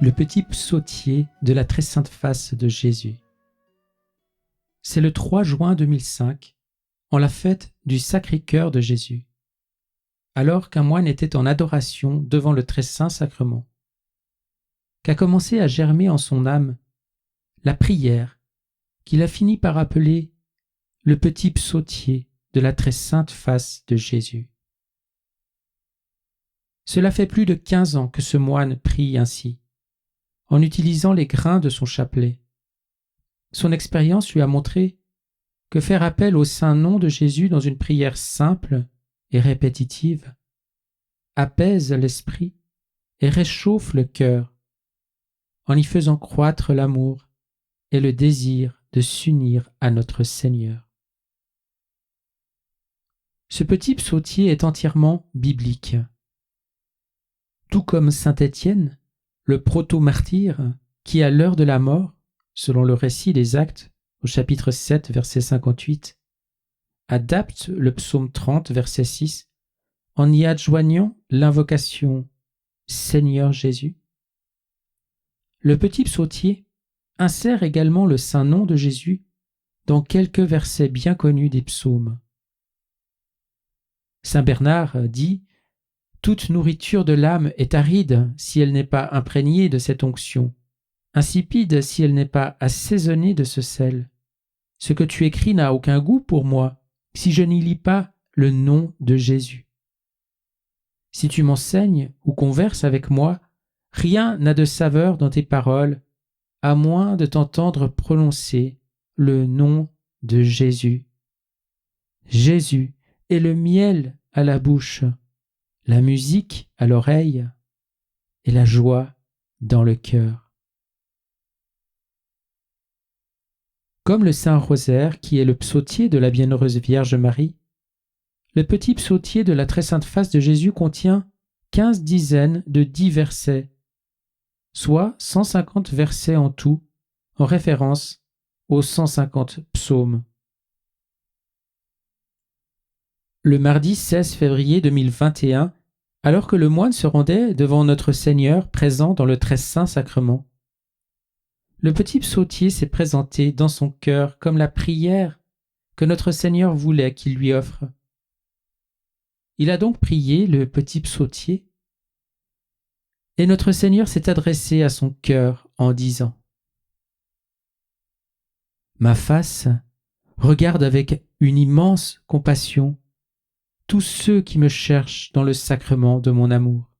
le petit psautier de la très sainte face de Jésus. C'est le 3 juin 2005, en la fête du Sacré-Cœur de Jésus, alors qu'un moine était en adoration devant le très saint sacrement, qu'a commencé à germer en son âme la prière qu'il a fini par appeler le petit psautier de la très sainte face de Jésus. Cela fait plus de 15 ans que ce moine prie ainsi, en utilisant les grains de son chapelet. Son expérience lui a montré que faire appel au saint nom de Jésus dans une prière simple et répétitive apaise l'esprit et réchauffe le cœur, en y faisant croître l'amour et le désir de s'unir à notre Seigneur. Ce petit psautier est entièrement biblique. Tout comme saint Étienne, le proto-martyr, qui à l'heure de la mort, selon le récit des Actes, au chapitre 7, verset 58, adapte le psaume 30, verset 6, en y adjoignant l'invocation « Seigneur Jésus ». Le petit psautier insère également le saint nom de Jésus dans quelques versets bien connus des psaumes. Saint Bernard dit « Toute nourriture de l'âme est aride si elle n'est pas imprégnée de cette onction, insipide si elle n'est pas assaisonnée de ce sel. Ce que tu écris n'a aucun goût pour moi si je n'y lis pas le nom de Jésus. Si tu m'enseignes ou converses avec moi, rien n'a de saveur dans tes paroles, à moins de t'entendre prononcer le nom de Jésus. Jésus est le miel à la bouche, la musique à l'oreille et la joie dans le cœur. » Comme le Saint Rosaire, qui est le psautier de la Bienheureuse Vierge Marie, le petit psautier de la très sainte face de Jésus contient 15 dizaines de 10 versets, soit 150 versets en tout, en référence aux 150 psaumes. Le mardi 16 février 2021, alors que le moine se rendait devant notre Seigneur présent dans le très saint sacrement, le petit psautier s'est présenté dans son cœur comme la prière que notre Seigneur voulait qu'il lui offre. Il a donc prié le petit psautier, et notre Seigneur s'est adressé à son cœur en disant « Ma face regarde avec une immense compassion tous ceux qui me cherchent dans le sacrement de mon amour.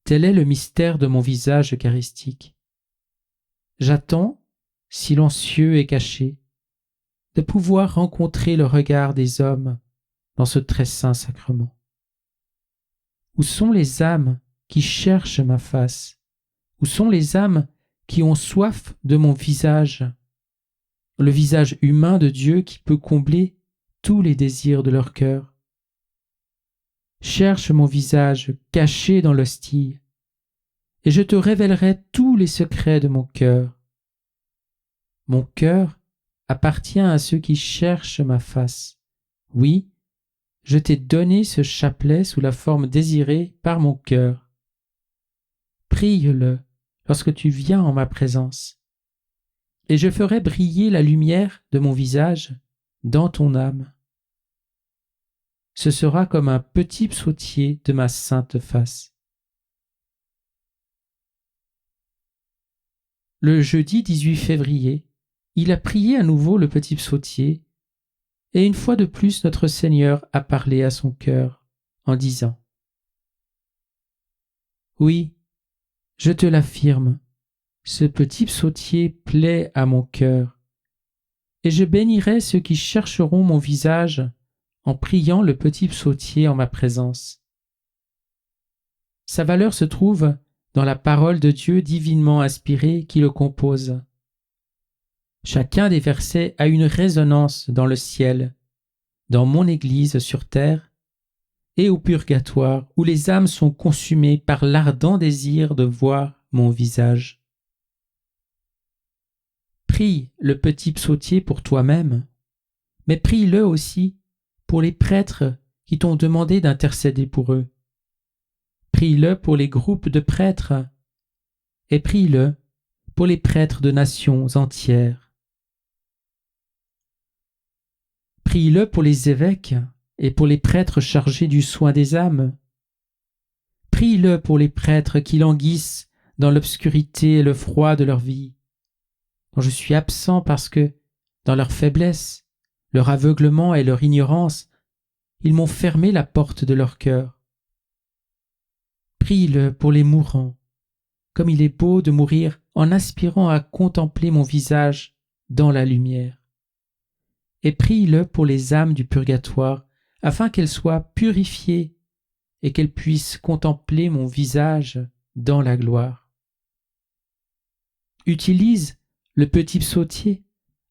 Tel est le mystère de mon visage eucharistique. J'attends, silencieux et caché, de pouvoir rencontrer le regard des hommes dans ce très saint sacrement. Où sont les âmes qui cherchent ma face? Où sont les âmes qui ont soif de mon visage, le visage humain de Dieu qui peut combler tous les désirs de leur cœur? Cherche mon visage caché dans l'hostie, et je te révélerai tous les secrets de mon cœur. Mon cœur appartient à ceux qui cherchent ma face. Oui, je t'ai donné ce chapelet sous la forme désirée par mon cœur. Prie-le lorsque tu viens en ma présence, et je ferai briller la lumière de mon visage dans ton âme. Ce sera comme un petit psautier de ma sainte face. Le jeudi 18 février, il a prié à nouveau le petit psautier, et une fois de plus notre Seigneur a parlé à son cœur en disant « Oui, je te l'affirme, ce petit psautier plaît à mon cœur, et je bénirai ceux qui chercheront mon visage en priant le petit psautier en ma présence. Sa valeur se trouve dans la parole de Dieu divinement inspirée qui le compose. Chacun des versets a une résonance dans le ciel, dans mon Église sur terre et au purgatoire où les âmes sont consumées par l'ardent désir de voir mon visage. Prie le petit psautier pour toi-même, mais prie-le aussi pour les prêtres qui t'ont demandé d'intercéder pour eux. Prie-le pour les groupes de prêtres et prie-le pour les prêtres de nations entières. Prie-le pour les évêques et pour les prêtres chargés du soin des âmes. Prie-le pour les prêtres qui languissent dans l'obscurité et le froid de leur vie, dont je suis absent parce que, dans leur faiblesse, leur aveuglement et leur ignorance, ils m'ont fermé la porte de leur cœur. Prie-le pour les mourants, comme il est beau de mourir en aspirant à contempler mon visage dans la lumière. Et prie-le pour les âmes du purgatoire, afin qu'elles soient purifiées et qu'elles puissent contempler mon visage dans la gloire. Utilise le petit psautier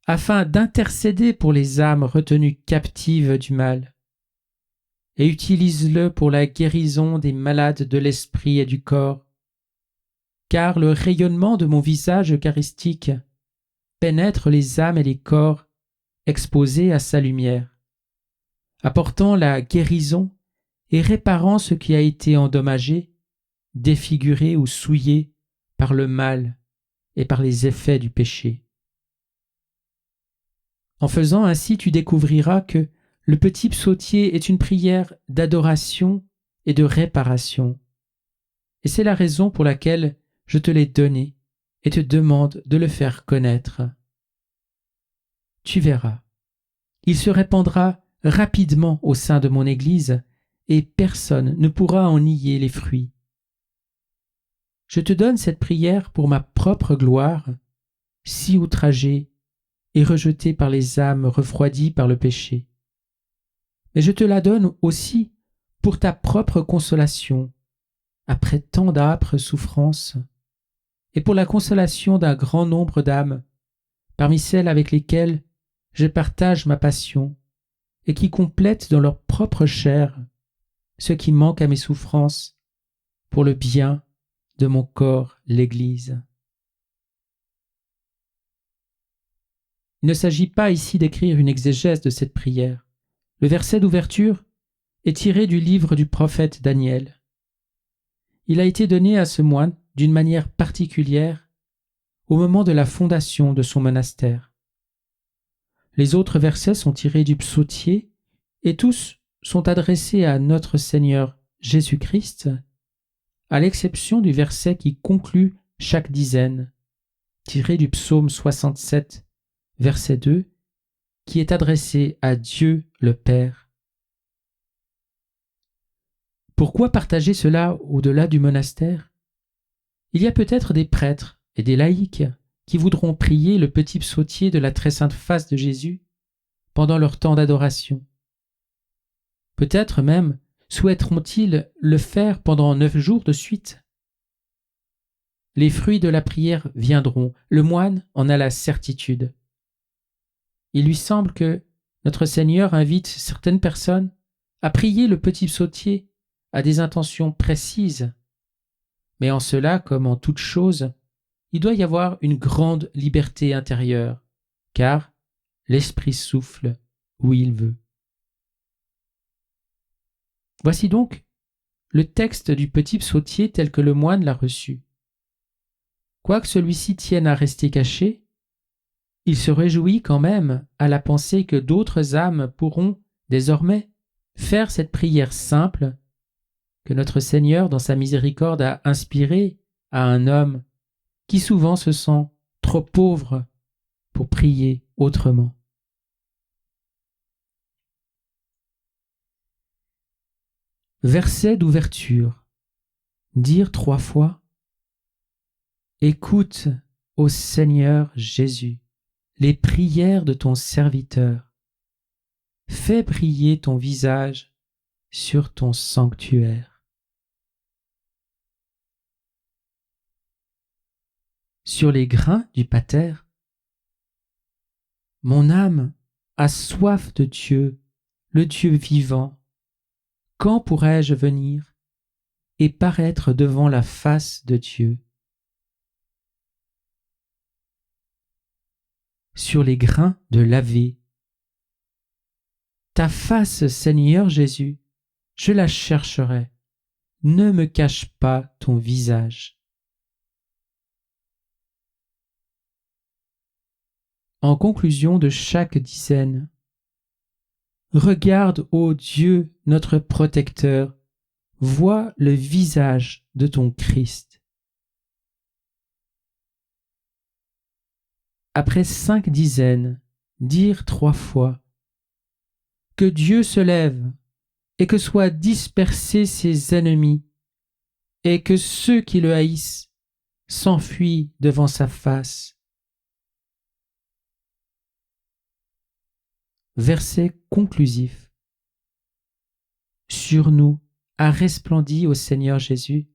afin d'intercéder pour les âmes retenues captives du mal, et utilise-le pour la guérison des malades de l'esprit et du corps, car le rayonnement de mon visage eucharistique pénètre les âmes et les corps exposés à sa lumière, apportant la guérison et réparant ce qui a été endommagé, défiguré ou souillé par le mal et par les effets du péché. En faisant ainsi, tu découvriras que le petit psautier est une prière d'adoration et de réparation. Et c'est la raison pour laquelle je te l'ai donné et te demande de le faire connaître. Tu verras, il se répandra rapidement au sein de mon Église et personne ne pourra en nier les fruits. Je te donne cette prière pour ma propre gloire, si outragée et rejetée par les âmes refroidies par le péché. Mais je te la donne aussi pour ta propre consolation, après tant d'âpres souffrances, et pour la consolation d'un grand nombre d'âmes, parmi celles avec lesquelles je partage ma passion, et qui complètent dans leur propre chair ce qui manque à mes souffrances, pour le bien de mon corps, l'Église. Il ne s'agit pas ici d'écrire une exégèse de cette prière. Le verset d'ouverture est tiré du livre du prophète Daniel. Il a été donné à ce moine d'une manière particulière au moment de la fondation de son monastère. Les autres versets sont tirés du psautier et tous sont adressés à notre Seigneur Jésus-Christ, à l'exception du verset qui conclut chaque dizaine, tiré du psaume 67, verset 2, qui est adressé à Dieu le Père. Pourquoi partager cela au-delà du monastère ? Il y a peut-être des prêtres et des laïcs qui voudront prier le petit psautier de la très sainte face de Jésus pendant leur temps d'adoration. Peut-être même souhaiteront-ils le faire pendant 9 jours de suite. Les fruits de la prière viendront, le moine en a la certitude. Il lui semble que notre Seigneur invite certaines personnes à prier le petit psautier à des intentions précises, mais en cela, comme en toute chose, il doit y avoir une grande liberté intérieure, car l'Esprit souffle où il veut. Voici donc le texte du petit psautier tel que le moine l'a reçu. Quoique celui-ci tienne à rester caché, il se réjouit quand même à la pensée que d'autres âmes pourront, désormais, faire cette prière simple que notre Seigneur, dans sa miséricorde, a inspirée à un homme qui souvent se sent trop pauvre pour prier autrement. Verset d'ouverture. Dire 3 fois : Écoute, ô Seigneur Jésus, les prières de ton serviteur. Fais briller ton visage sur ton sanctuaire. Sur les grains du pater. Mon âme a soif de Dieu, le Dieu vivant. Quand pourrai-je venir et paraître devant la face de Dieu ? Sur les grains de laver. Ta face, Seigneur Jésus, je la chercherai. Ne me cache pas ton visage. en conclusion de chaque dizaine. Regarde, ô Dieu, notre protecteur, vois le visage de ton Christ. Après 5 dizaines, dire 3 fois: que Dieu se lève et que soient dispersés ses ennemis, et que ceux qui le haïssent s'enfuient devant sa face. Verset conclusif. Sur nous a resplendi, ô Seigneur Jésus,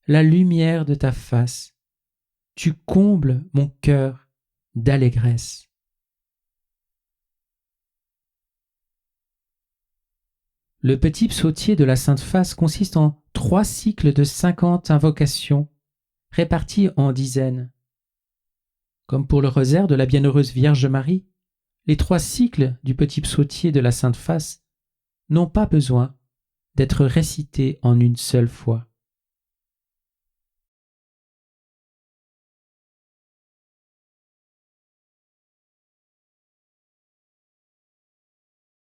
la lumière de ta face. Tu combles mon cœur d'allégresse. Le petit psautier de la Sainte Face consiste en 3 cycles de 50 invocations, répartis en dizaines. Comme pour le rosaire de la Bienheureuse Vierge Marie, les 3 cycles du petit psautier de la Sainte Face n'ont pas besoin d'être récités en une seule fois.